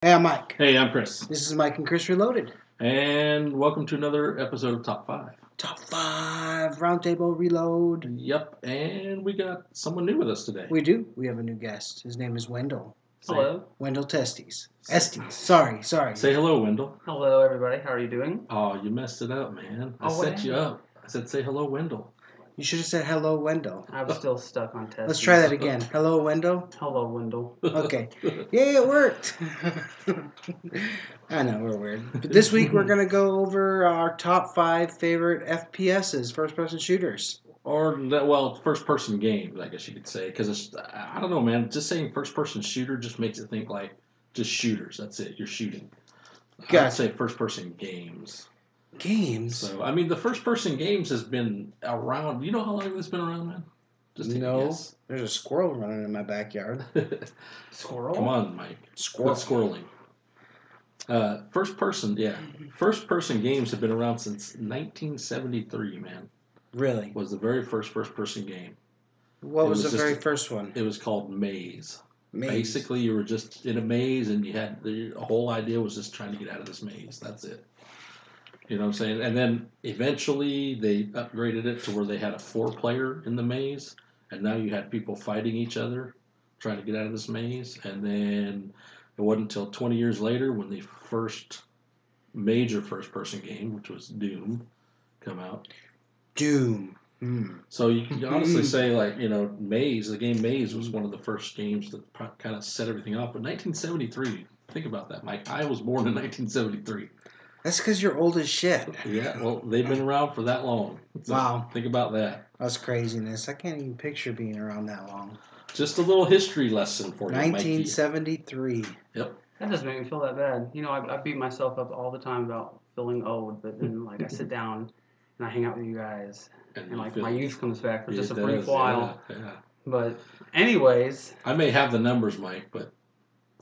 Hey, I'm Mike. Hey, I'm Chris. This is Mike and Chris Reloaded. And welcome to another episode of Top 5. Top 5 Roundtable Reload. Yep, and we got someone new with us today. We do. We have a new guest. His name is Wendell. Hello. Wendell Testes. Estes. Sorry. Say hello, Wendell. Hello, everybody. How are you doing? Oh, you messed it up, man. I what set you up. I said, say hello, Wendell. You should have said hello, Wendell. I was still stuck on testing. Let's try that again. Hello, Wendell. Hello, Wendell. Okay. Yay, it worked. I know, we're weird. But this week we're going to go over our top 5 favorite FPSs, first-person shooters. Or, first-person games, I guess you could say. Because, I don't know, man. Just saying first-person shooter just makes it think like just shooters. That's it. You're shooting. Gotcha. I'd say first-person games. Games? So, I mean, the first-person games has been around. You know how long it's been around, man? Just take a guess. There's a squirrel running in my backyard. Squirrel? Come on, Mike. Squirrel. Quit squirreling. First-person games have been around since 1973, man. Really? Was the very first-person game. What was the very first one? It was called Maze. Maze. Basically, you were just in a maze, and you had the whole idea was just trying to get out of this maze. That's it. You know what I'm saying? And then eventually they upgraded it to where they had a 4-player in the maze, and now you had people fighting each other trying to get out of this maze. And then it wasn't until 20 years later when the first major first-person game, which was Doom, come out. Doom. So you can honestly say, like, you know, the game Maze was one of the first games that kind of set everything off. But 1973, think about that, Mike. I was born in 1973. That's because you're old as shit. Yeah, well, they've been around for that long. So wow. Think about that. That's craziness. I can't even picture being around that long. Just a little history lesson for you, 1973. Mikey. Yep. That doesn't make me feel that bad. You know, I beat myself up all the time about feeling old, but then, like, I sit down and I hang out with you guys, and like, my youth comes back for just a brief while. Yeah. But anyways. I may have the numbers, Mike, but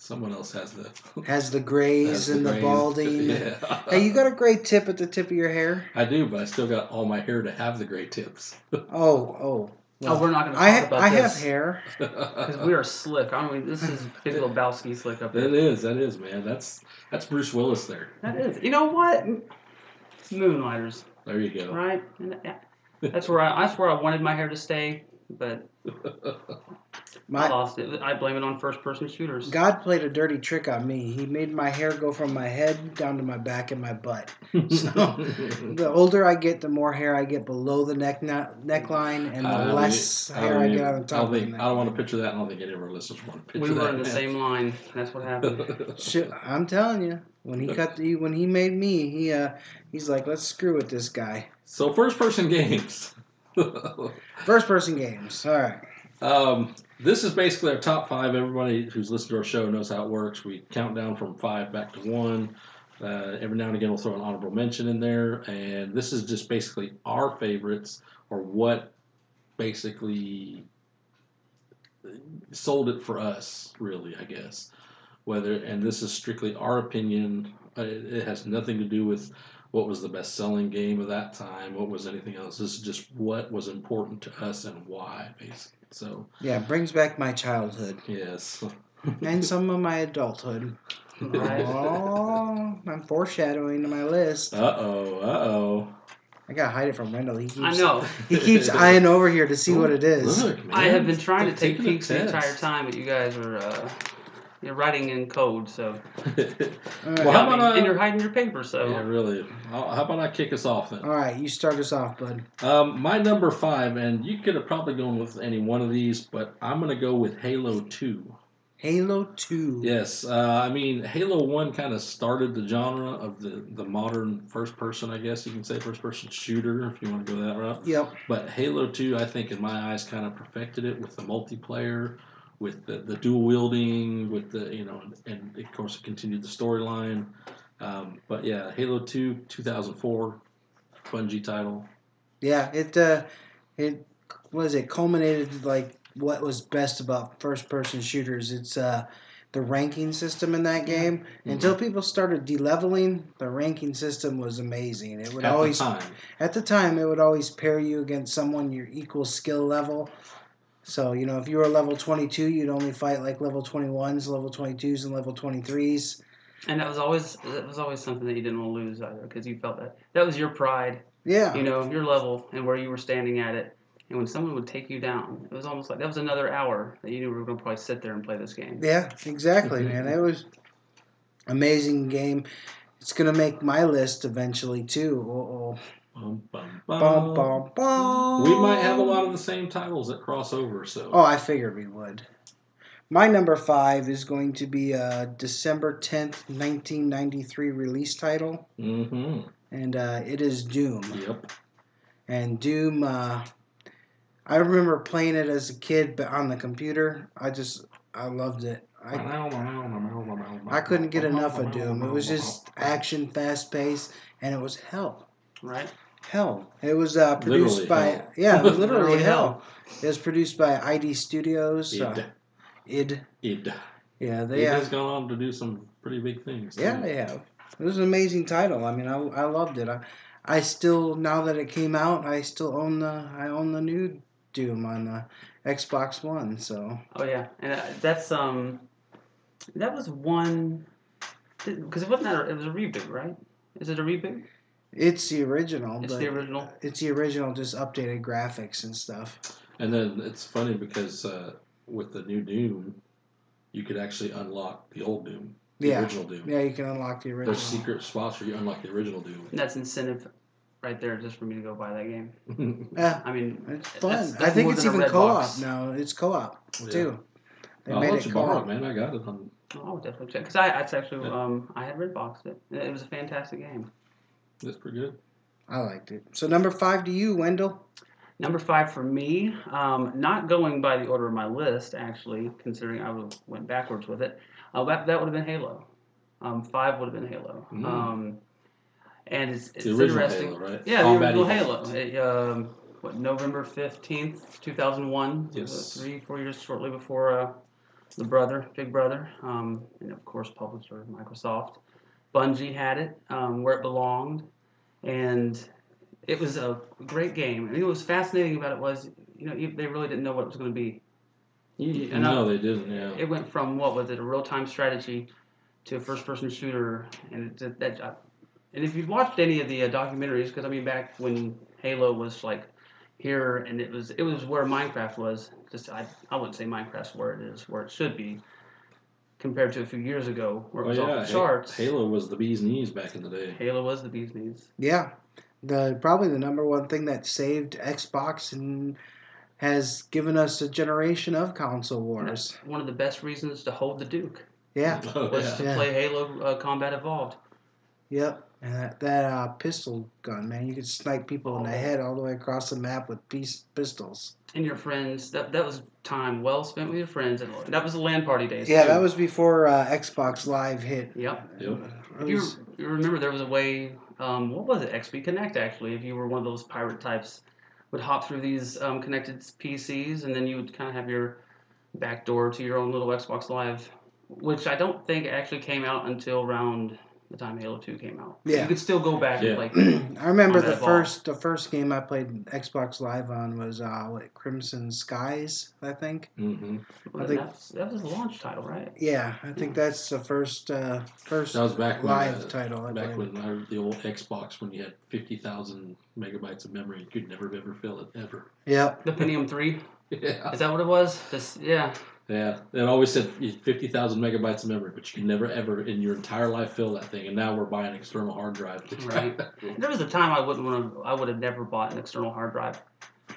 someone else has the grays and the balding. Yeah. Hey, you got a gray tip at the tip of your hair? I do, but I still got all my hair to have the gray tips. Well, we're not going to talk about this. I have hair. Because we are slick, aren't we? This is Big Lebowski slick up here. That is, man. That's Bruce Willis there. That is. You know what? Moonlighters. There you go. Right? And that's where I wanted my hair to stay, but I lost it. I blame it on first-person shooters. God played a dirty trick on me. He made my hair go from my head down to my back and my butt. So the older I get, the more hair I get below the neckline, and the less hair I get on the top of the neck. I don't want to picture that. I don't think any of our listeners want to picture that. We were in the same line. That's what happened. Shit, I'm telling you, when he made me, he's like, let's screw with this guy. So first-person games. First-person games. All right. This is basically our top 5. Everybody who's listened to our show knows how it works. We count down from 5 back to 1. Every now and again, we'll throw an honorable mention in there. And this is just basically our favorites, or what basically sold it for us, really, I guess. And this is strictly our opinion. It has nothing to do with what was the best-selling game of that time, what was anything else. This is just what was important to us and why, basically. So yeah, it brings back my childhood. Yes. And some of my adulthood. Right. Oh, I'm foreshadowing to my list. Uh-oh. I gotta hide it from Wendell. I know. He keeps eyeing over here to see what it is. Look, man. I have been trying to take peeks the entire time, but you guys are you're writing in code, so. Well, how about and you're hiding your paper, so. Yeah, really. How about I kick us off then? All right, you start us off, bud. My number 5, and you could have probably gone with any one of these, but I'm going to go with Halo 2. Halo 2. Yes. I mean, Halo 1 kind of started the genre of the modern first-person, I guess you can say, first-person shooter, if you want to go that route. Yep. But Halo 2, I think, in my eyes, kind of perfected it with the multiplayer, with the dual wielding, with the, you know, and of course it continued the storyline. But yeah, Halo 2, 2004, Bungie title. Yeah, it culminated like what was best about first person shooters. It's the ranking system in that game. Mm-hmm. Until people started de-leveling, the ranking system was amazing. It would at the time it would always pair you against someone your equal skill level. So, you know, if you were level 22, you'd only fight like level 21s, level 22s, and level 23s. And that was always something that you didn't want to lose either, because you felt that was your pride. Yeah. Your level and where you were standing at it. And when someone would take you down, it was almost like that was another hour that you knew we were going to probably sit there and play this game. Yeah, exactly, man. It was amazing game. It's gonna make my list eventually too. Bum, bum, Bum, bum. bum, bum. We might have a lot of the same titles that cross over. So. Oh, I figured we would. My number 5 is going to be a December 10th, 1993 release title. Mm-hmm. And it is Doom. Yep. And Doom, I remember playing it as a kid, but on the computer, I loved it. I couldn't get enough of Doom. It was just action, fast paced, and it was hell. Right. Hell. It was produced literally by hell. Yeah, it was literally hell. It was produced by ID Studios. id. Yeah, they has gone on to do some pretty big things. Yeah, they have. It was an amazing title. I mean, I loved it. I still, now that it came out, I still own the new Doom on the Xbox One. So. Oh yeah, and that was one, because it wasn't it was a reboot, right? Is it a reboot? It's the original. It's the original. It's the original, just updated graphics and stuff. And then it's funny because with the new Doom, you could actually unlock the old Doom, the original Doom. Yeah, you can unlock the original. There's secret spots where you unlock the original Doom. And that's incentive right there just for me to go buy that game. Yeah. I mean, it's fun. I think it's even co-op now. It's co-op too. They I'll made let it you co-op. borrow it, man. I got it on. Oh, I'll definitely check. Because I had Redboxed it. It was a fantastic game. That's pretty good. I liked it. So number 5 to you, Wendell? Number 5 for me, not going by the order of my list, actually, considering I went backwards with it, that would have been Halo. 5 would have been Halo. And it's the original interesting. Halo, right? Yeah, the original Halo. November 15th, 2001. Yes. 3-4 years shortly before Big Brother, and of course publisher Microsoft. Bungie had it where it belonged, and it was a great game. And what was fascinating about it was, they really didn't know what it was going to be. No, they didn't. Yeah. It went from a real-time strategy to a first-person shooter, and and if you've watched any of the documentaries, because back when Halo was like here, and it was where Minecraft was. Just I wouldn't say Minecraft's where it should be, compared to a few years ago where it was off the charts. Halo was the bee's knees back in the day. Halo was the bee's knees. Yeah, probably the number one thing that saved Xbox and has given us a generation of console wars. And one of the best reasons to hold the Duke. Yeah, was to play Halo Combat Evolved. Yep. And that pistol gun, man, you could snipe people in the head all the way across the map with pistols. And your friends, that was time well spent with your friends. And that was the LAN party days. Yeah, too. that was before Xbox Live hit. Yep. If you remember, there was a way, what was it, XP Connect actually, if you were one of those pirate types, would hop through these connected PCs, and then you would kind of have your back door to your own little Xbox Live, which I don't think actually came out until around the time Halo 2 came out. Yeah. You could still go back and play. I remember the first game I played Xbox Live on was Crimson Skies, I think. Mm-hmm. Well, that was the launch title, right? Yeah, I think that's the first that was back live title. Back when the old Xbox, when you had 50,000 megabytes of memory, you could never ever fill it ever. Yep. The Pentium 3. Yeah. Is that what it was? Yeah. Yeah, it always said 50,000 megabytes of memory, but you can never ever in your entire life fill that thing. And now we're buying an external hard drive. Right. There was a time I would have never bought an external hard drive.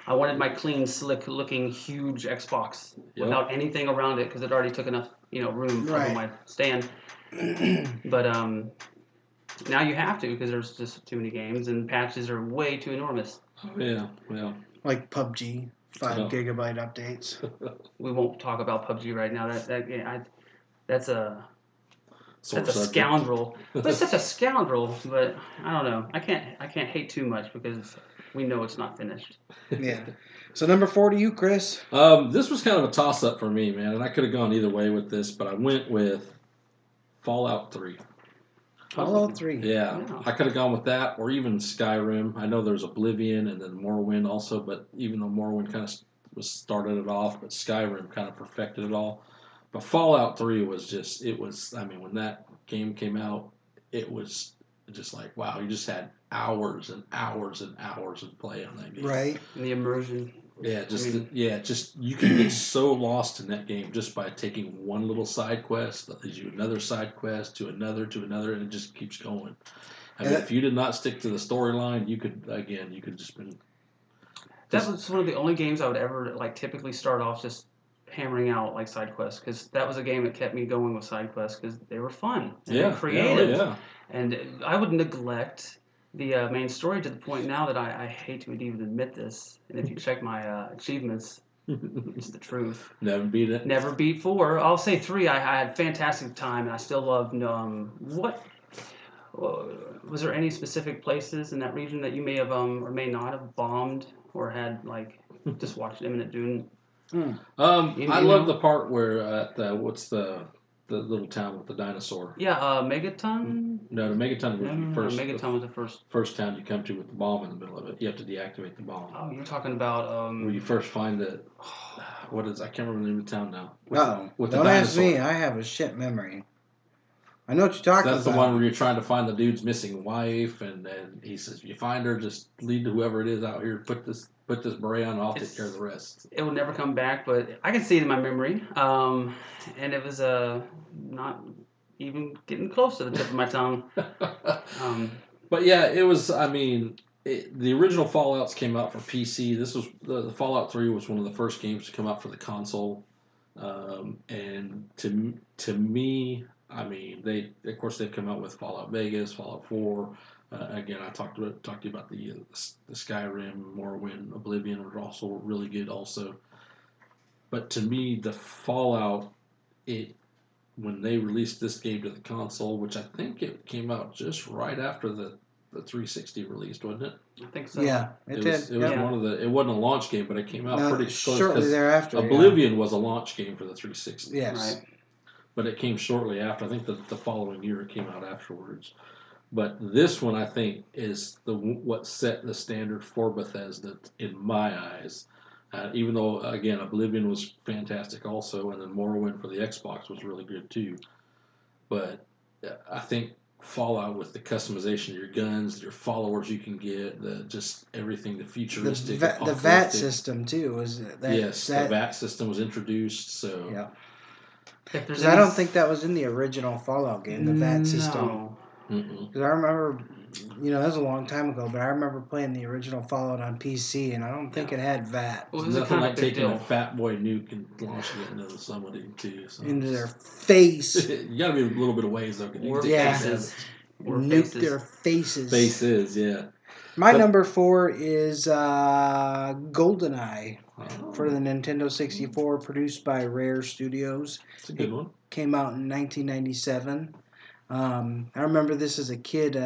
I wanted my clean, slick-looking, huge Xbox without anything around it because it already took enough, room for my stand. But now you have to because there's just too many games and patches are way too enormous. Oh yeah, like PUBG. 5 gigabyte updates. We won't talk about PUBG right now. That's a scoundrel. But it's such a scoundrel. But I don't know. I can't hate too much because we know it's not finished. Yeah. So number 4 to you, Chris. This was kind of a toss up for me, man, and I could have gone either way with this, but I went with Fallout 3. Fallout 3. Yeah, I could have gone with that, or even Skyrim. I know there's Oblivion and then Morrowind also, but even though Morrowind kind of started it off, but Skyrim kind of perfected it all. But Fallout 3 was just, it was, I mean, when that game came out, it was just like, wow, you just had hours and hours and hours of play on that game. Right. And the immersion. Yeah, just, I mean, just, you can get so lost in that game just by taking one little side quest that leads you another side quest to another, and it just keeps going. I mean, if you did not stick to the storyline, you could just been. That was one of the only games I would ever like typically start off just hammering out like side quests, because that was a game that kept me going with side quests because they were fun and they were creative. And I would neglect the main story to the point now that I hate to even admit this. And if you check my achievements, it's the truth. Never beat it. Never beat 4. I'll say 3. I had fantastic time, and I still love. What was there any specific places in that region that you may have or may not have bombed or had like just watched Imminent Doom? I love the part where what's the little town with the dinosaur? Yeah, Megaton. No, the Megaton was the first. Megaton was the first town you come to with the bomb in the middle of it. You have to deactivate the bomb. Oh, you're talking about where you first find the what is, I can't remember the name of the town now. Don't ask me. I have a shit memory. I know what you're talking about. That's the one where you're trying to find the dude's missing wife, and then he says, if you find her, just lead to whoever it is out here. Put this beret on, and I'll take care of the rest. It will never come back, but I can see it in my memory. And it was not even getting close to the tip of my tongue. But yeah, it was. I mean, the original Fallouts came out for PC. This was the Fallout 3 was one of the first games to come out for the console. And to me, I mean, they've come out with Fallout Vegas, Fallout 4. Again, I talked to you about the Skyrim, Morrowind, Oblivion were also really good also. But to me, the Fallout, when they released this game to the console, which I think it came out just right after the 360 released, wasn't it? I think so. Yeah, it did. It was one of the. It wasn't a launch game, but it came out pretty close. Shortly thereafter. Oblivion was a launch game for the 360. Yes. Right. But it came shortly after. I think the following year it came out afterwards. But this one, I think, is what set the standard for Bethesda in my eyes. Even though, again, Oblivion was fantastic also, and then Morrowind for the Xbox was really good too. But I think Fallout, with the customization of your guns, your followers you can get, just everything, the futuristic, the VAT system too was that. Yes, the VAT system was introduced. So yeah. Because I don't think that was in the original Fallout game, the VAT system. Because I remember, that was a long time ago, but I remember playing the original Fallout on PC, and I don't think it had VAT. Well, it's nothing like taking a Fat Boy nuke and launching it into somebody, too. So into their face. You got to be a little bit of ways, though. Faces. Nuke their faces. Faces, yeah. My number 4 is GoldenEye for the Nintendo 64, produced by Rare Studios. It's a good one. Came out in 1997. I remember this as a kid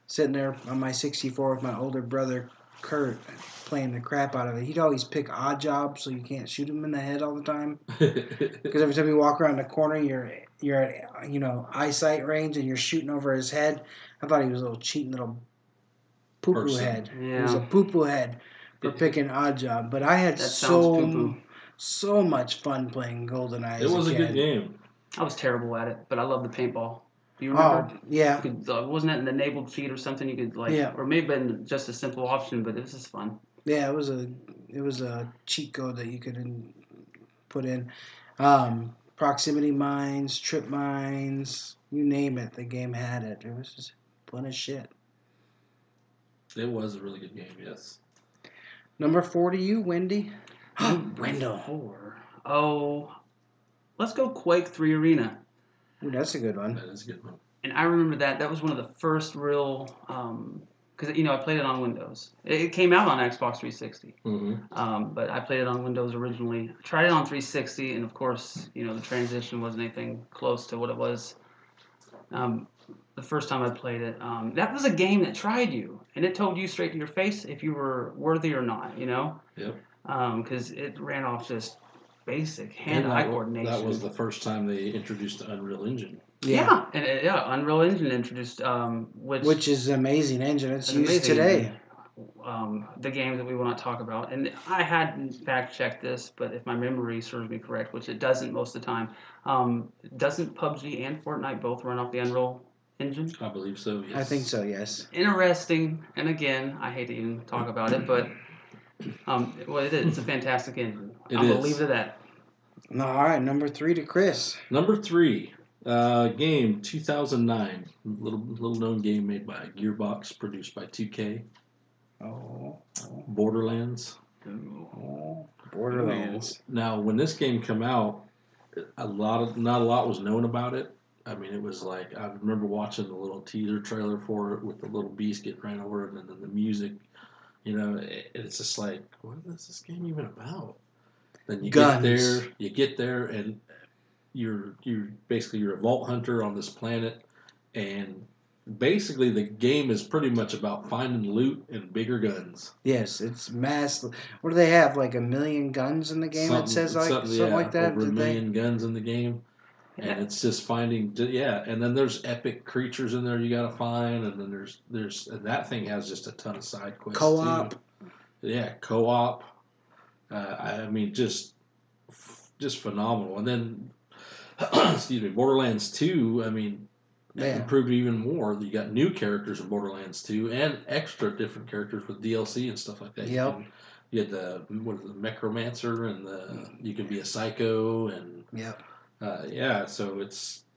sitting there on my 64 with my older brother Kurt playing the crap out of it. He'd always pick odd jobs so you can't shoot him in the head all the time. Because every time you walk around the corner, you're at eyesight range and you're shooting over his head. I thought he was a little cheating little poo-poo head. Yeah. He was a poo-poo head for picking odd job. But I had so much fun playing GoldenEye. It was a good game. I was terrible at it, but I love the paintball. Do you remember? Oh, yeah. Wasn't it an enabled cheat or something? You could or maybe been just a simple option, but this is fun. Yeah, it was a cheat code that you could put in. Proximity mines, trip mines, you name it. The game had it. It was just fun as shit. It was a really good game, yes. Number 4 to you, Wendy. Wendell. 4. Oh, let's go Quake 3 Arena. Ooh, that's a good one. That is a good one. And I remember that was one of the first real, because I played it on Windows. It came out on Xbox 360, but I played it on Windows originally. I tried it on 360, and of course, the transition wasn't anything close to what it was the first time I played it. That was a game that tried you, and it told you straight to your face if you were worthy or not. Yep. Because it ran off just basic hand-eye coordination. That was the first time they introduced the Unreal Engine. Yeah, and Unreal Engine introduced, which is an amazing engine. It's used today. the games that we will not talk about. And I hadn't fact checked this, but if my memory serves me correct, which it doesn't most of the time, doesn't PUBG and Fortnite both run off the Unreal Engine? I believe so. Yes. I think so. Yes. Interesting. And again, I hate to even talk about it, but well, it is. It's a fantastic engine. I'm gonna leave it at that. No, all right. Number 3 to Chris. Number 3, game 2009, little known game made by Gearbox, produced by 2K. Borderlands. Borderlands. Now, when this game came out, not a lot was known about it. I mean, it was like I remember watching the little teaser trailer for it with the little beast getting ran over, and then the music. It's just like, what is this game even about? Then you get there, and you're a vault hunter on this planet, and basically the game is pretty much about finding loot and bigger guns. Yes, it's mass. What do they have? Like 1 million guns in the game? It says something like that. Over 1 million guns in the game. And it's just finding, and then there's epic creatures in there you gotta find, and then there's and that thing has just a ton of side quests. Co-op. Too. Yeah, co-op. I mean, just phenomenal. And then, excuse me, Borderlands 2. I mean, improved even more. You got new characters in Borderlands 2 and extra different characters with DLC and stuff like that. Yep. You had the Necromancer, and you can be a psycho, and yep. So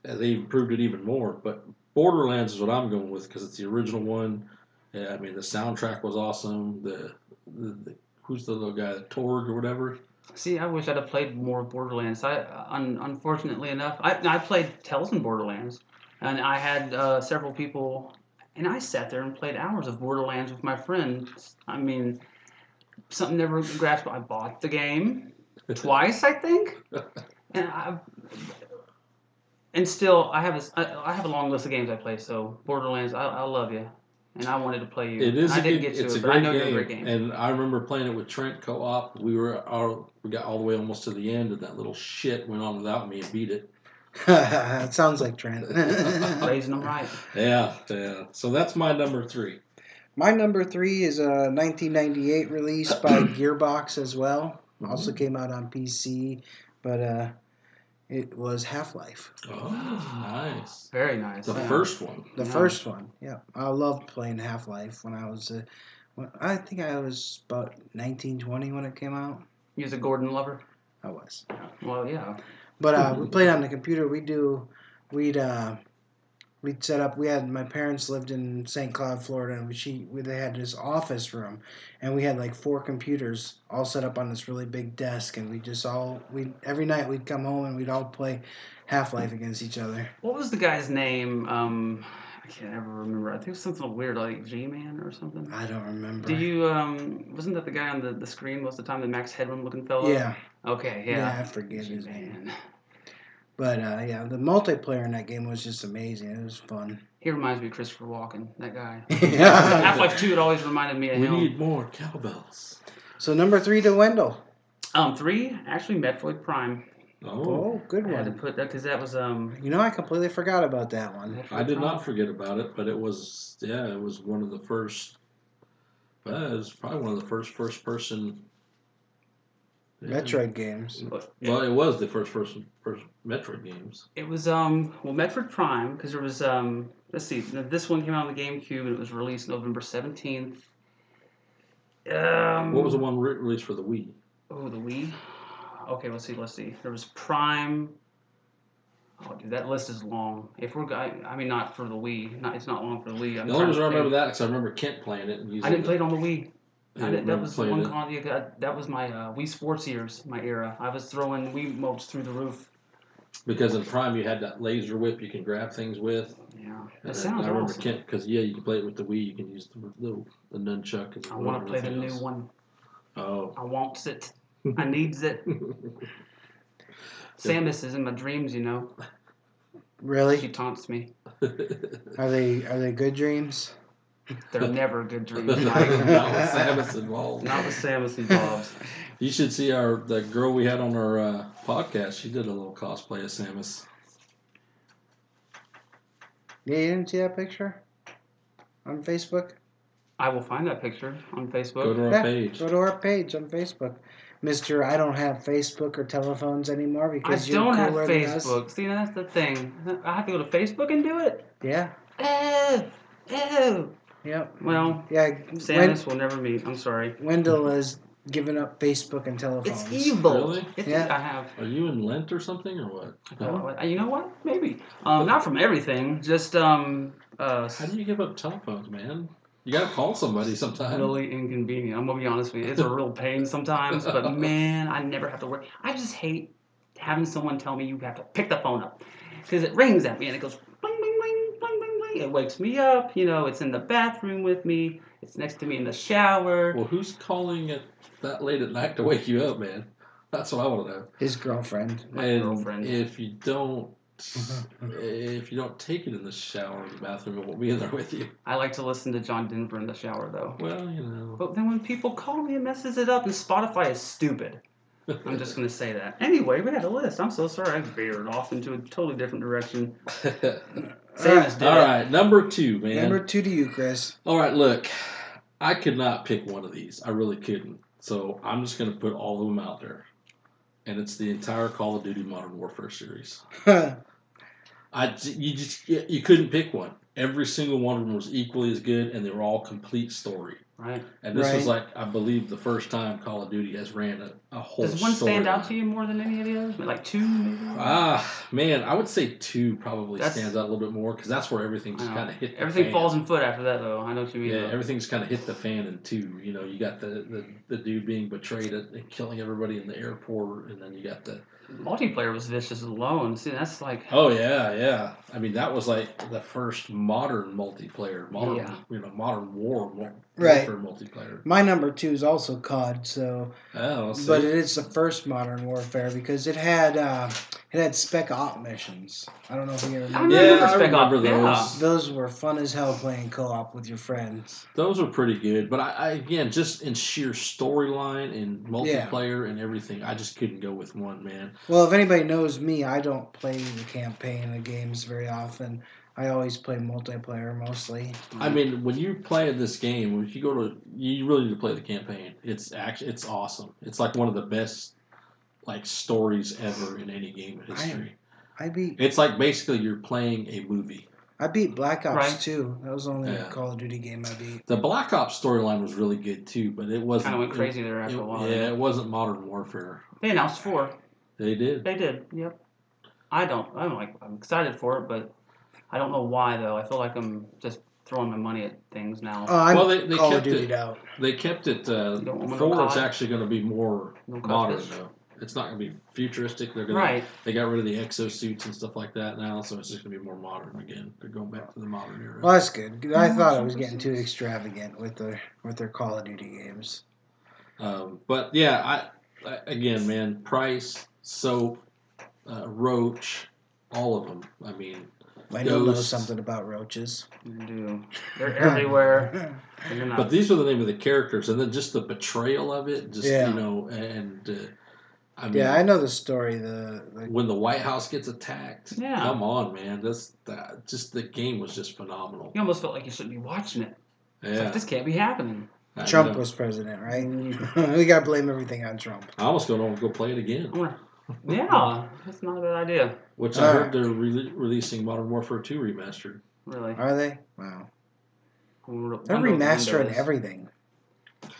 they improved it even more. But Borderlands is what I'm going with because it's the original one. I mean, the soundtrack was awesome. The who's the little guy, the Torg or whatever? See, I wish I'd have played more Borderlands. Unfortunately enough, I played Tales in Borderlands, and I had several people, and I sat there and played hours of Borderlands with my friends. I mean, something never grasped. I bought the game twice, I think. And still, I have a long list of games I play. So Borderlands, I love you, and I wanted to play you. It is. I didn't get to it, but I know you're a great game. And I remember playing it with Trent co-op. We got all the way almost to the end, and that little shit went on without me and beat it. It sounds like Trent. Raising them right. Yeah. So that's my number 3. My number 3 is a 1998 release by Gearbox as well. Also came out on PC, but it was Half-Life. Oh, nice. Very nice. The first one. The first one, yeah. I loved playing Half-Life when I was, I think I was about 19, 20 when it came out. You was a Gordon lover? I was. Well, yeah. But we played on the computer. We'd set up. My parents lived in St. Cloud, Florida, and they had this office room, and we had like 4 computers all set up on this really big desk, and every night we'd come home and we'd all play Half-Life against each other. What was the guy's name? I can't ever remember. I think it was something weird like G-Man or something. I don't remember. Do you wasn't that the guy on the screen most of the time, the Max Headroom looking fellow? Yeah. Okay. Yeah. Yeah, I forget his name. But, the multiplayer in that game was just amazing. It was fun. He reminds me of Christopher Walken, that guy. Yeah. Half-Life 2, it always reminded me of him. We need more cowbells. So, number 3 to Wendell. 3, actually, Metroid Prime. Oh, good one. I had to put that because that was I completely forgot about that one. I did not forget about it, but it was one of the first. It was probably one of the first person. Metroid games. Well, it was the first Metroid games. It was Metroid Prime because there was let's see, this one came out on the GameCube and it was released November 17th. What was the one released for the Wii? Oh, the Wii. Okay, let's see. There was Prime. Oh, dude, that list is long. If we're, I mean, not for the Wii. It's not long for the Wii. The only reason I remember that because I remember Kent playing it and using I didn't play it on the Wii. That was one that was my Wii Sports years, my era. I was throwing Wii motes through the roof. Because in Prime you had that laser whip you can grab things with. Yeah, that sounds I remember awesome. Kent because you can play it with the Wii. You can use the nunchuck. I want to play the new one. Oh, I wants it. I needs it. Samus is in my dreams, you know. Really? She taunts me. Are they good dreams? They're never good dreams, Mike. Not with Samus involved. Not with Samus involved. You should see the girl we had on our podcast. She did a little cosplay of Samus. Yeah, you didn't see that picture on Facebook? I will find that picture on Go Facebook. to our page. Go to our page on Facebook. Mr. I don't have Facebook or telephones anymore I because you're don't have cooler than us. Facebook. See, that's the thing. I have to go to Facebook and do it? Yeah. Ew. Yep. Well, Yeah. Samus will never meet. I'm sorry. Wendell has given up Facebook and telephones. It's evil. Really? Yeah. I have. Are you in Lent or something or what? You know what? Maybe. Not from everything. Just How do you give up telephones, man? You gotta call somebody sometime. really inconvenient. I'm gonna be honest with you. It's a real pain sometimes, but man, I never have to worry. I just hate having someone tell me you have to pick the phone up because it rings at me and it goes bling bling bling bling bling bling. It wakes me up. You know, it's in the bathroom with me. It's next to me in the shower. Well, who's calling it that late at night to wake you up, man? That's what I want to know. His girlfriend. My girlfriend. If you don't take it in the shower or the bathroom, it won't be in there with you. I like to listen to John Denver in the shower though. Well, you know. But then when people call me, it messes it up, and Spotify is stupid. I'm just going to say that. Anyway, we had a list. I'm so sorry. I veered off into a totally different direction. Samus did. All right, number 2, man. Number 2 to you, Chris. All right, look, I could not pick one of these. I really couldn't. So I'm just going to put all of them out there. And it's the entire Call of Duty Modern Warfare series. You couldn't pick one. Every single one of them was equally as good, and they were all complete story. Right. And this was Right. like, I believe, the first time Call of Duty has ran a whole Does one stand out storyline. to you more than any of the others? Like 2, maybe? Man, I would say 2 probably That's- stands out a little bit more because that's where everything just I know. kind of hit the Everything fan. falls in foot after that, though. I know what you mean. Yeah, though. everything's kind of hit the fan in 2. You know, you got the dude being betrayed and killing everybody in the airport, and then you got the... Multiplayer was vicious alone. See, that's like... Oh, yeah. I mean, that was like the first modern multiplayer, modern warfare Right. multiplayer. My number 2 is also COD, so Oh, but it's the first Modern Warfare because it had Spec Op missions. I don't know if you ever remember. remember I Spec Op, remember those. yeah. Those were fun as hell playing co-op with your friends. Those were pretty good, but I again, just in sheer storyline and multiplayer and everything, I just couldn't go with one, man. Well, if anybody knows me, I don't play the campaign of games very often. I always play multiplayer mostly. I mean, when you play this game, if you you really need to play the campaign. It's awesome. It's like one of the best like stories ever in any game in history. It's like basically you're playing a movie. I beat Black Ops Right. 2. That was the only Call of Duty game I beat. The Black Ops storyline was really good too, but it wasn't. Kind of went crazy there after a while. Yeah, it wasn't Modern Warfare. They announced 4. They did. They did. Yep. I'm excited for it, but I don't know why though. I feel like I'm just throwing my money at things now. Oh, I'm they Call of kept Duty it. out. They kept it. don't want no 4 is COD? actually going to be more No modern codfish? though. It's not going to be futuristic. They're going Right. They got rid of the exosuits and stuff like that now, so it's just going to be more modern again. They're going back to the modern era. Well, that's good. I thought I was getting too extravagant with their Call of Duty games. But yeah, I again, man, Price, Soap, Roach, all of them. I mean, I know Ghost. something about roaches. You do. They're everywhere. And you're not. but these were the name of the characters, and then just the betrayal of it, just Yeah. you know, and I mean, Yeah, I know the story. when the White House gets attacked, Yeah. come on, man, just the game was just phenomenal. You almost felt like you shouldn't be watching it. It's Yeah, like, this can't be happening. I Trump know. was president, right? We gotta blame everything on Trump. I almost going to go play it again. Yeah, that's not a bad idea. Which I heard they're releasing Modern Warfare 2 remastered. Really. Are they? Wow. I wonder They're what the remastering window is. everything.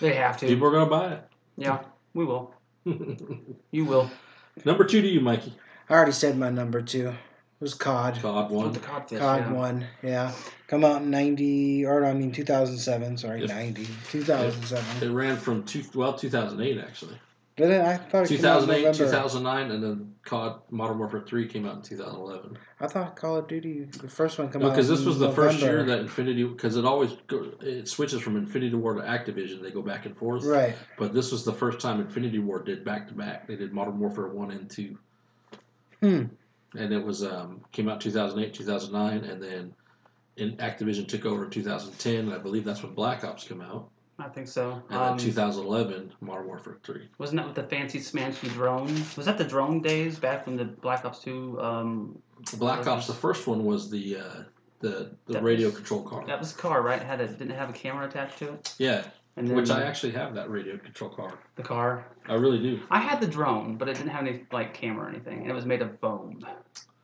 They have to. People are going to buy Yeah, we will. it. You will. Number 2 to you, Mikey. I already said my number 2. It was COD. COD With 1. the codfish. COD yeah. 1, yeah. Come out in 2007, sorry, 2007. It ran from 2008 actually. Did it? I thought it came out in 2008, November. 2009, and then COD Modern Warfare 3 came out in 2011. I thought Call of Duty, the first one, came No, out because this in was the first year November. that Infinity, because it switches from Infinity War to Activision. They go back and forth. Right. But this was the first time Infinity War did back to back. They did Modern Warfare 1 and 2. And it was came out 2008, 2009, and then Activision took over in 2010. And I believe that's when Black Ops came out. I think so. And then 2011, Modern Warfare 3. Wasn't that with the fancy smanchy drone? Was that the drone days back when the Black Ops 2? Black Ops, the first one was the the That radio was- control car. That was a car, right? Didn't it have a camera attached to it? Yeah, And then which I actually have that radio control car. the car. I really do. I had the drone, but it didn't have any like camera or anything. It was made of foam.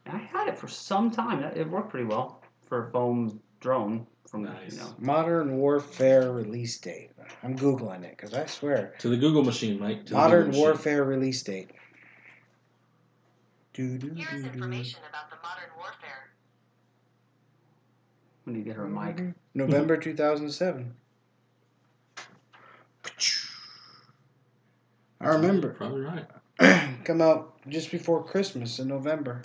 And I had it for some time. It worked pretty well for a foam drone. From Nice. Modern Warfare release date. I'm Googling it because I swear. To the Google machine, Mike. To the Modern Google machine. Warfare release date. Here's information about the Modern Warfare. We need to get her a mic. November 2007. I remember. You're probably right. Come out just before Christmas in November.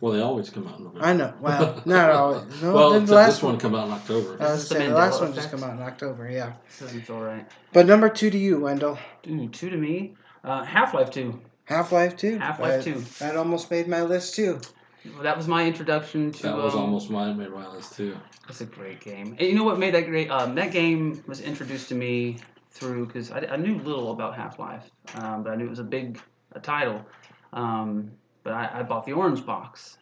Well, they always come out in November. I know. Well, not always. No, Well, then the last one come out in October. I was Is this saying, the the last Mandela one just effect? come out in October, yeah. This doesn't feel right. But number 2 to you, Wendell. Ooh, 2 to me. Half-Life 2. Half-Life 2. Half-Life 2. That almost made my list too. Well, that was my introduction to. That was almost my list too. It's a great game. And you know what made that great? That game was introduced to me through because I knew little about Half-Life, but I knew it was a title. But I bought the orange box,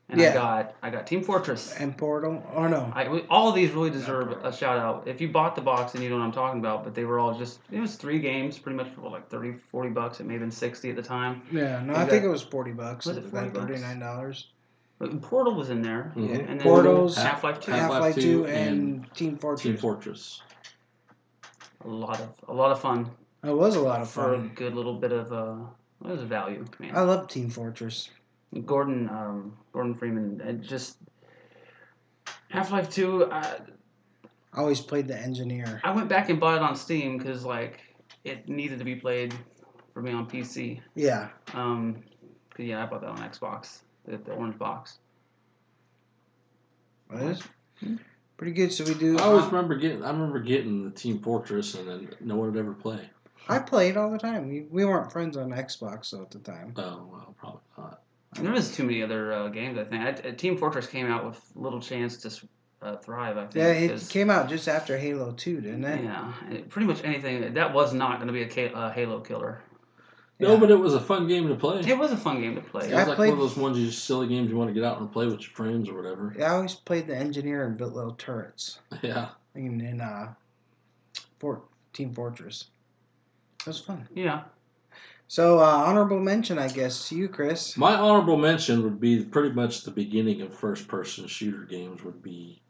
and Yeah. I got Team Fortress. And Portal. Or no. All of these really deserve a shout out. If you bought the box, then you know what I'm talking about. But they were all it was 3 games, pretty much for like $30-$40. It may have been $60 at the time. Yeah, no, You I got- think it was $40. Was it $40? $39. But Portal was in there, Mhm. Yeah. and then Portals, Half-Life 2. Half-Life 2 and and Team Fortress. Team Fortress. A lot of fun It was a lot of for a fun. good little bit of what was the value, man. I love Team Fortress. Gordon Freeman, and just Half-Life 2. I always played the engineer. I went back and bought it on Steam because like it needed to be played for me on PC. Yeah. 'Cause, yeah, I bought that on Xbox, the orange box. Well, it's pretty good. So we do. I always remember getting the Team Fortress, and then no one would ever play. I played all the time. We weren't friends on Xbox though at the time. Oh well, probably not. There was too many other games. I think Team Fortress came out with little chance to thrive. I think. Yeah, it 'cause- came out just after Halo 2, didn't it? Yeah, pretty much anything that was not going to be a Halo killer. No, Yeah. but it was a fun game to play. It was a fun game to play. It Yeah, was I like played- one of those ones, you silly games you want to get out and play with your friends or whatever. I always played the engineer and built little turrets Yeah. in Team Fortress. It was fun. Yeah. So honorable mention, I guess, to you, Chris. My honorable mention would be pretty much the beginning of first-person shooter games would be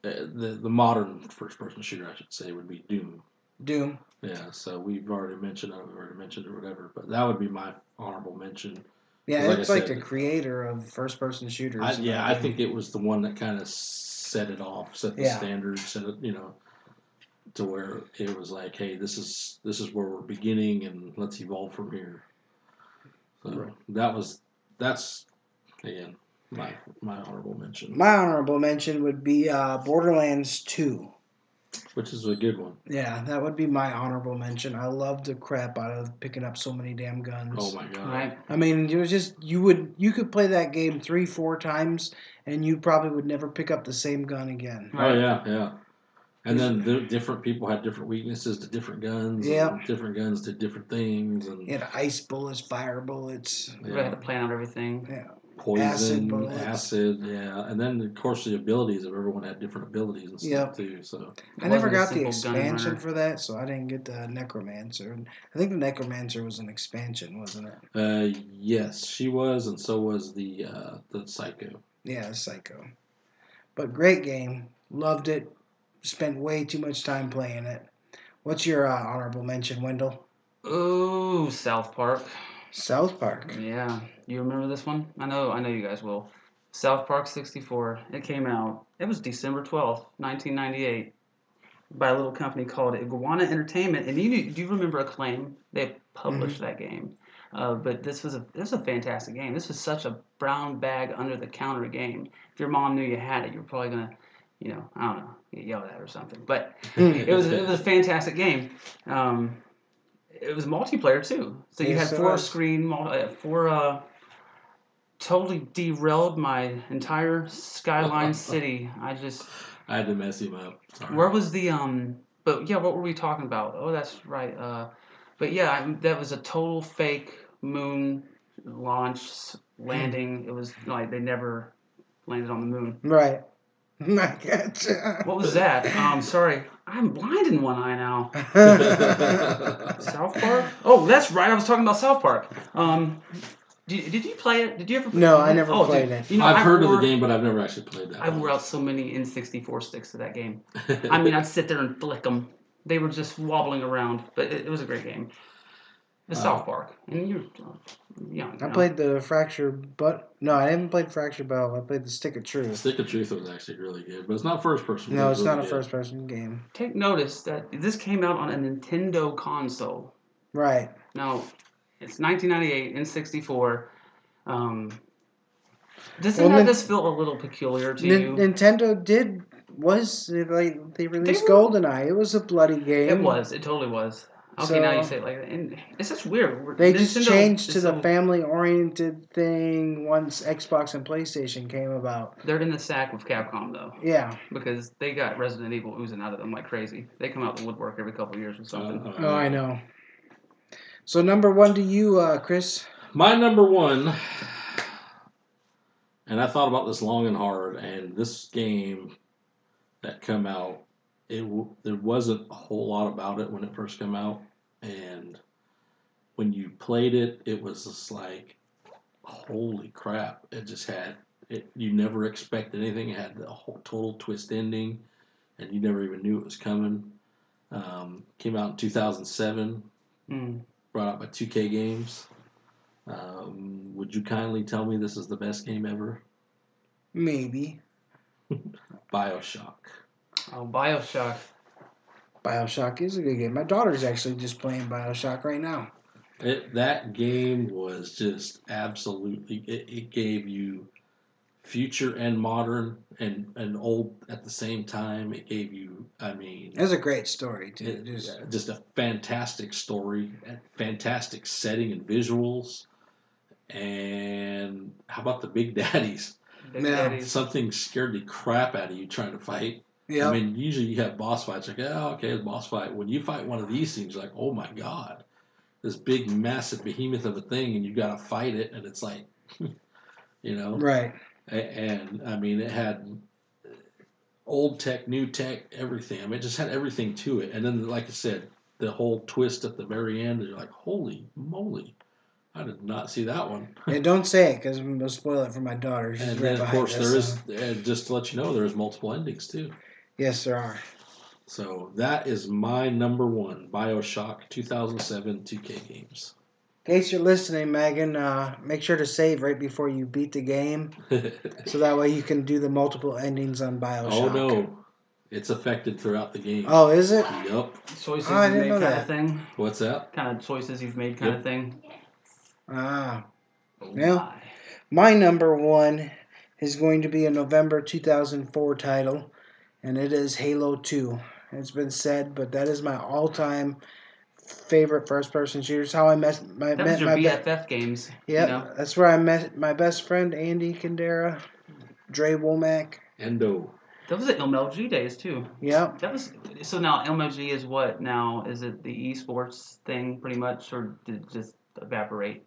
the modern first-person shooter, I should say, would be Doom. Doom. Yeah, so we've already mentioned it or whatever, but that would be my honorable mention. Yeah, Like it's I like said, the creator of first-person shooters. I think it was the one that kind of set it off, set the Yeah. standard, set it, to where it was like, hey, this is where we're beginning, and let's evolve from here. So Right. that's again my honorable mention, My honorable mention would be Borderlands 2. which is a good one. Yeah, that would be my honorable mention. I loved the crap out of picking up so many damn guns. Oh my god! Right. I mean, it was just you could play that game 3-4 times and you probably would never pick up the same gun again. Oh yeah. And then the different people had different weaknesses to different guns. Yep. And different guns did different things, and You had ice bullets, fire bullets. We had to plan out everything. Yeah. poison, acid bullets. acid, yeah. And then of course the abilities of everyone had different abilities and stuff Yep. too. So I never wasn't a got the simple gun expansion runner. for that, so I didn't get the Necromancer. And I think the Necromancer was an expansion, wasn't it? yes, she was, and so was the Psycho. Yeah, Psycho. But great game. Loved it. Spent way too much time playing it. What's your honorable mention, Wendell? Oh, South Park. South Park. Yeah, you remember this one? I know you guys will. South Park 64. It came out. It was December 12th, 1998, by a little company called Iguana Entertainment. And do you remember Acclaim? They published that game. But this was a fantastic game. This was such a brown bag under the counter game. If your mom knew you had it, you were probably gonna, I don't know, get yelled at or something. But it was a fantastic game. It was multiplayer too, so you Yes, had it was. totally derailed my entire Skyline city. I had to mess him up. Sorry. Where was the But yeah, what were we talking about? Oh, that's right. But yeah, that was a total fake moon launch landing. It was like they never landed on the moon. Right. I gotcha. What was that? Sorry, I'm blind in one eye now. South Park? Oh, that's right. I was talking about South Park. Did you play it? Did you ever? No, I never Oh, played dude, it. you know, I've heard of the game, but I've never actually played that. I wore out so many N64 sticks to that game. I mean, I'd sit there and flick them. They were just wobbling around, but it was a great game. The South Park, and you're young. I played the Fracture, but no, I haven't played Fracture Battle. I played the Stick of Truth. Stick of Truth was actually really good, but it's not first person. No, it's really not a good. first person game. Take notice that this came out on a Nintendo console. Right. Now, it's 1998 N64. Doesn't this feel a little peculiar to you? Nintendo they released GoldenEye. It was a bloody game. It was. It totally was. Okay, So, now you say it like that. And it's just weird. They just changed to the family-oriented thing once Xbox and PlayStation came about. They're in the sack with Capcom, though. Yeah. Because they got Resident Evil oozing out of them like crazy. They come out the woodwork every couple of years or something. Oh, I know. So, number one to you, Chris? My number one, and I thought about this long and hard, and this game that come out, there wasn't a whole lot about it when it first came out, and when you played it, it was just like, holy crap! It just had it. You never expected anything. It had the whole total twist ending, and you never even knew it was coming. Came out in 2007. Brought out by 2K Games. Would you kindly tell me this is the best game ever? Maybe. BioShock. Oh, BioShock. BioShock is a good game. My daughter's actually just playing BioShock right now. That game was just absolutely. It gave you future and modern and old at the same time. It gave you. I mean, it was a great story too. Just a fantastic story, fantastic setting and visuals. And how about the Big Daddies? Something scared the crap out of you trying to fight. Yeah. I mean, usually you have boss fights like, oh, okay, it's a boss fight. When you fight one of these things, you're like, oh my god, this big, massive behemoth of a thing, and you got to fight it, and it's like, you know, right. And I mean, it had old tech, new tech, everything. I mean, it just had everything to it. And then, like I said, the whole twist at the very end, you're like, holy moly. I did not see that one. Yeah, don't say it because I'm going to spoil it for my daughter. She's and right then, of course, us, there is, just to let you know, there's multiple endings, too. Yes, there are. So that is my number one, BioShock 2007 2K Games. In case you're listening, Megan, make sure to save right before you beat the game. So that way you can do the multiple endings on BioShock. Oh, no. It's affected throughout the game. Oh, is it? Yep. Choices you've made kind of thing? What's that? Kind of choices you've made kind of thing? Ah. Oh, well, my number one is going to be a November 2004 title, and it is Halo 2. It's been said, but that is my all-time favorite first-person shooters. How I met my BFF games. Yeah, you know? That's where I met my best friend Andy Kandera, Dre Womack, Endo. That was at MLG days too. Yep. That was so. Now MLG is what now? Is it the esports thing pretty much, or did it just evaporate?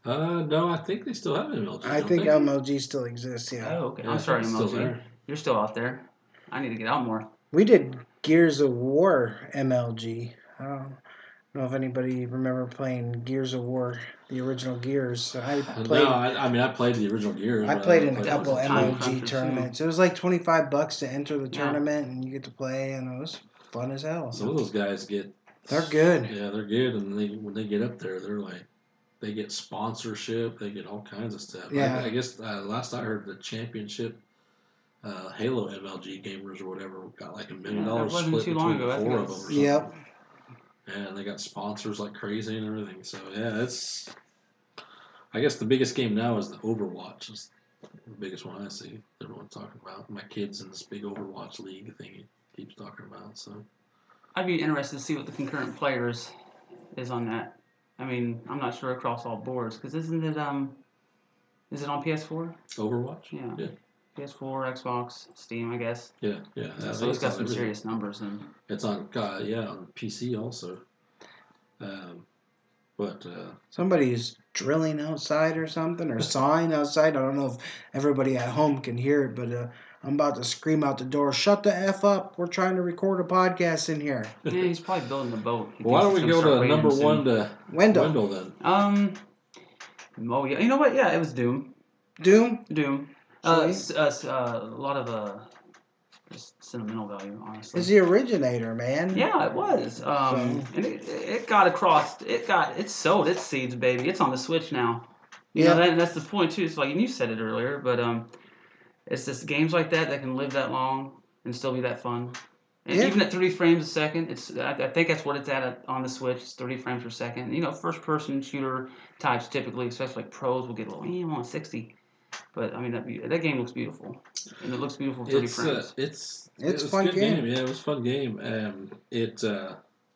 No, I think they still have MLG. I think MLG still exists. Yeah. Oh, okay. Yeah, I'm sorry, MLG. You're still out there. I need to get out more. We did Gears of War MLG. I don't know if anybody remember playing Gears of War, the original Gears. I played. No, I played the original Gears. I played in a couple MLG tournaments. It was like $25 to enter the tournament, and you get to play, and it was fun as hell. Some of those guys they're good. Yeah, they're good, and when they get up there, they're like, they get sponsorship, they get all kinds of stuff. Yeah. I guess last I heard, the championship Halo MLG gamers or whatever got like $1 million split between the 4 of them or something. Yep. And they got sponsors like crazy and everything. So yeah, I guess the biggest game now is the Overwatch. It's the biggest one I see everyone's talking about. My kid's in this big Overwatch league thing he keeps talking about. So I'd be interested to see what the concurrent players is on that. I mean, I'm not sure across all boards because isn't it is it on PS4? Overwatch? Yeah. PS4, Xbox, Steam, I guess. Yeah. So it's got some serious numbers and it's on on PC also. But somebody's drilling outside or something, or sawing outside. I don't know if everybody at home can hear it, but I'm about to scream out the door, "Shut the F up. We're trying to record a podcast in here." Yeah, he's probably building a boat. Well, why don't we go to number one to Wendell then? Oh yeah, you know what? Yeah, it was Doom. Doom? A lot of just sentimental value, honestly. Is the originator, man. Yeah, it was. And it got across. It sowed its seeds, baby. It's on the Switch now. You know, that's the point too. It's like, and you said it earlier, but it's just games like that can live that long and still be that fun. And even at 30 frames a second, I think that's what it's at on the Switch. It's 30 frames per second. You know, first-person shooter types typically, especially like pros, will get a little, I want 60. But I mean, that game looks beautiful, and it looks beautiful for 30 frames. It's a fun good game. Yeah, it was a fun game.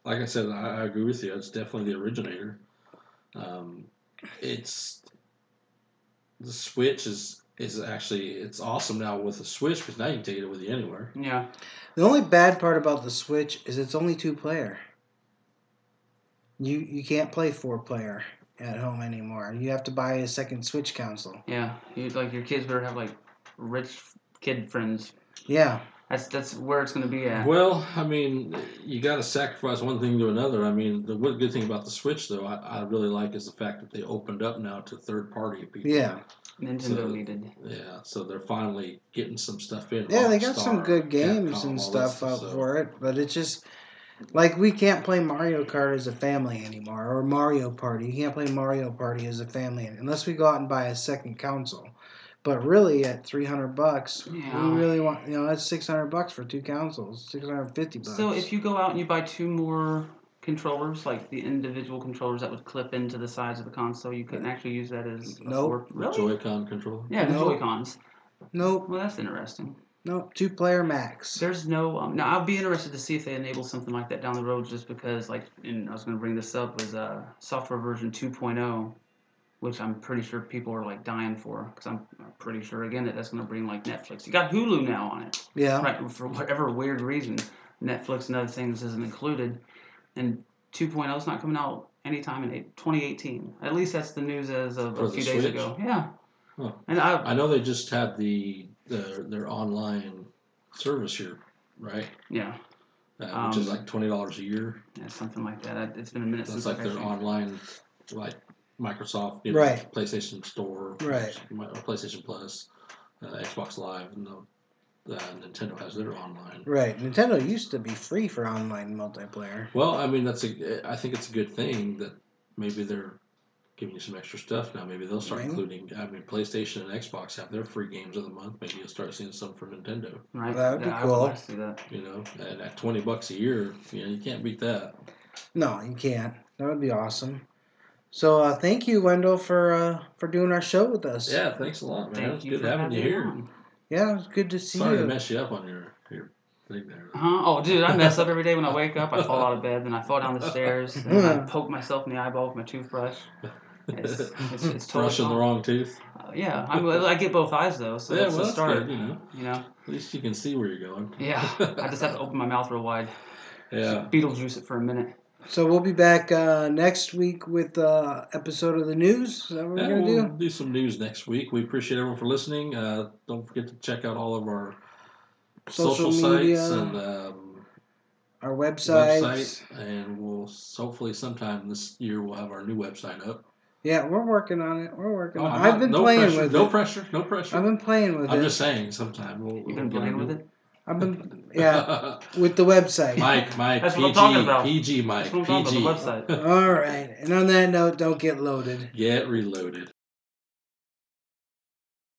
Like I said, I agree with you. It's definitely the originator. The Switch is actually, it's awesome now with the Switch because now you can take it with you anywhere. Yeah. The only bad part about the Switch is it's only 2-player. You can't play 4-player at home anymore. You have to buy a second Switch console. Yeah, your kids better have like rich kid friends. Yeah. That's where it's going to be at. Well, I mean, you got to sacrifice one thing to another. I mean, the good thing about the Switch, though, I really like is the fact that they opened up now to third-party people. Yeah. Nintendo needed. Yeah, so they're finally getting some stuff in. Yeah, they got some good games and stuff out for it, but it's just like we can't play Mario Kart as a family anymore, or Mario Party. You can't play Mario Party as a family unless we go out and buy a second console. But really, at $300, we really want, that's $600 for 2 consoles, $650. So if you go out and you buy 2 more controllers, like the individual controllers that would clip into the sides of the console, you couldn't actually use that as Really? Joy-Con controller? Yeah, the Joy-Cons. Nope. Well, that's interesting. Nope, 2-player max. There's no... now, I'll be interested to see if they enable something like that down the road, just because, and I was going to bring this up, was software version 2.0, which I'm pretty sure people are, dying for, because I'm pretty sure, again, that's going to bring, Netflix. You got Hulu now on it. Yeah. Right, for whatever weird reason. Netflix and other things isn't included. And 2.0 is not coming out anytime in 2018. At least that's the news as of a few days ago. Yeah. Huh. And I know they just had their online service here, right? Yeah. Which is like $20 a year. Yeah, something like that. It's been a minute since That's like their online, Microsoft, right. PlayStation Store, right? Or PlayStation Plus, Xbox Live, and Nintendo has their online. Right. Nintendo used to be free for online multiplayer. Well, I mean, I think it's a good thing that maybe they're giving you some extra stuff now. Maybe they'll start including. I mean, PlayStation and Xbox have their free games of the month. Maybe you'll start seeing some from Nintendo. Right. That would be cool. I would like to see that. And at $20 a year, you can't beat that. No, you can't. That would be awesome. So thank you, Wendell, for doing our show with us. Yeah, thanks a lot, man. Thank you good for having you here. Yeah, it was good to see you. Sorry to mess you up on your thing there. Oh, dude, I mess up every day when I wake up. I fall out of bed, then I fall down the stairs, and I poke myself in the eyeball with my toothbrush. It's totally brushing the wrong tooth. Yeah, I get both eyes though, so that's the start. Good, At least you can see where you're going. Yeah, I just have to open my mouth real wide. Yeah. Beetlejuice it for a minute. So we'll be back next week with episode of the news. Is that what we're going to do? We'll do some news next week. We appreciate everyone for listening. Don't forget to check out all of our social media, sites and our website. And we'll hopefully sometime this year we'll have our new website up. Yeah, we're working on it. I've been playing with it. No pressure. I've been playing with it. I'm just saying sometime You've been playing with it? I've been, with the website. Mike, That's what I'm talking about. PG, Mike, That's what I'm talking about, the website. All right. And on that note, don't get loaded. Get reloaded.